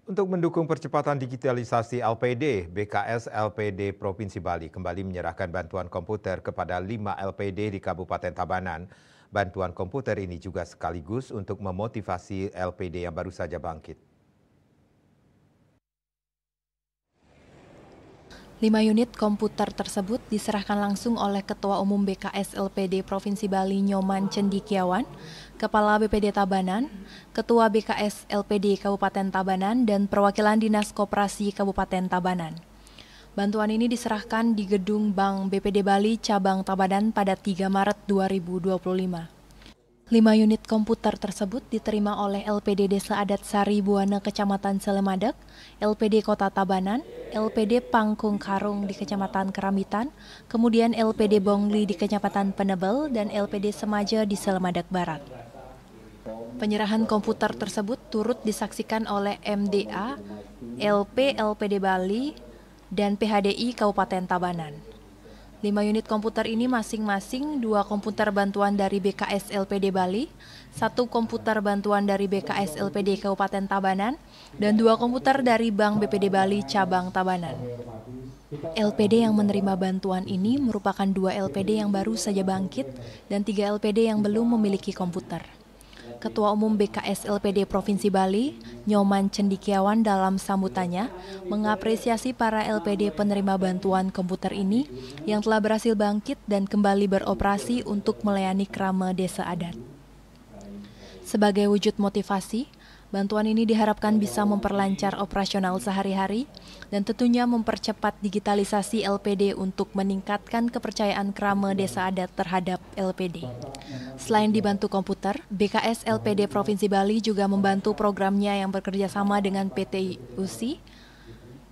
Untuk mendukung percepatan digitalisasi LPD, BKS LPD Provinsi Bali kembali menyerahkan bantuan komputer kepada 5 LPD di Kabupaten Tabanan. Bantuan komputer ini juga sekaligus untuk memotivasi LPD yang baru saja bangkit. 5 unit komputer tersebut diserahkan langsung oleh Ketua Umum BKS LPD Provinsi Bali Nyoman Cendikiawan, Kepala BPD Tabanan, Ketua BKS LPD Kabupaten Tabanan, dan perwakilan Dinas Koperasi Kabupaten Tabanan. Bantuan ini diserahkan di Gedung Bank BPD Bali Cabang Tabanan pada 3 Maret 2025. 5 unit komputer tersebut diterima oleh LPD Desa Adat Sari Buana Kecamatan Selemadeg, LPD Kota Tabanan, LPD Pangkung Karung di Kecamatan Keramitan, kemudian LPD Bongli di Kecamatan Penebel, dan LPD Semaja di Selemadeg Barat. Penyerahan komputer tersebut turut disaksikan oleh MDA, LP LPD Bali, dan PHDI Kabupaten Tabanan. 5 unit komputer ini masing-masing 2 komputer bantuan dari BKS LPD Bali, 1 komputer bantuan dari BKS LPD Kabupaten Tabanan, dan 2 komputer dari Bank BPD Bali Cabang Tabanan. LPD yang menerima bantuan ini merupakan 2 LPD yang baru saja bangkit dan 3 LPD yang belum memiliki komputer. Ketua Umum BKS LPD Provinsi Bali, Nyoman Cendikiawan dalam sambutannya mengapresiasi para LPD penerima bantuan komputer ini yang telah berhasil bangkit dan kembali beroperasi untuk melayani krama desa adat. Sebagai wujud motivasi, bantuan ini diharapkan bisa memperlancar operasional sehari-hari dan tentunya mempercepat digitalisasi LPD untuk meningkatkan kepercayaan krama desa adat terhadap LPD. Selain dibantu komputer, BKS LPD Provinsi Bali juga membantu programnya yang bekerja sama dengan PT USI.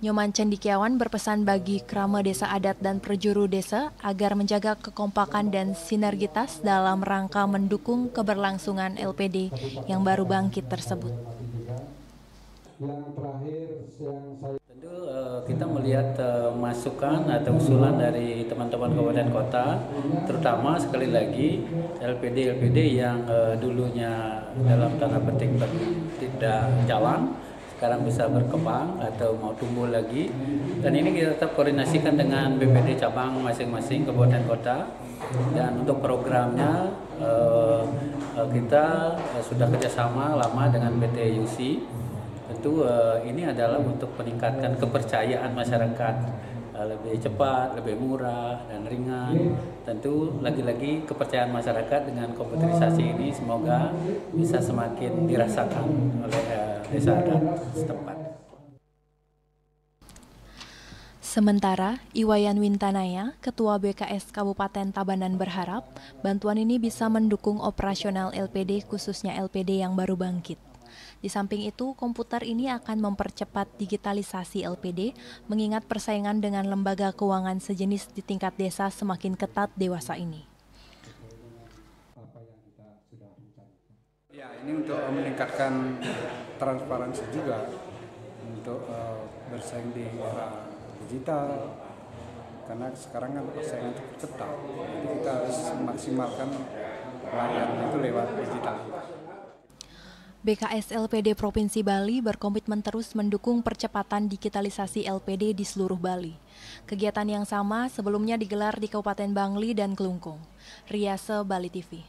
Nyoman Cendikiawan berpesan bagi krama desa adat dan perjuru desa agar menjaga kekompakan dan sinergitas dalam rangka mendukung keberlangsungan LPD yang baru bangkit tersebut. Tentu kita melihat masukan atau usulan dari teman-teman kabupaten kota, terutama sekali lagi LPD yang dulunya dalam tanda petik tidak jalan, sekarang bisa berkembang atau mau tumbuh lagi, dan ini kita tetap koordinasikan dengan BPD cabang masing-masing kabupaten kota. Dan untuk programnya kita sudah kerjasama lama dengan PT USI. Tentu ini adalah untuk meningkatkan kepercayaan masyarakat, lebih cepat, lebih murah, dan ringan. Tentu lagi-lagi kepercayaan masyarakat dengan komputerisasi ini semoga bisa semakin dirasakan oleh desa adat setempat. Sementara, Iwayan Wintanaya, Ketua BKS Kabupaten Tabanan berharap bantuan ini bisa mendukung operasional LPD khususnya LPD yang baru bangkit. Di samping itu, komputer ini akan mempercepat digitalisasi LPD, mengingat persaingan dengan lembaga keuangan sejenis di tingkat desa semakin ketat dewasa ini. Ya, ini untuk meningkatkan transparansi juga, untuk bersaing di era digital, karena sekarang kan persaingan cukup ketat, jadi kita harus memaksimalkan layanan itu lewat digital. BKS LPD Provinsi Bali berkomitmen terus mendukung percepatan digitalisasi LPD di seluruh Bali. Kegiatan yang sama sebelumnya digelar di Kabupaten Bangli dan Kelungkung. Riase Bali TV.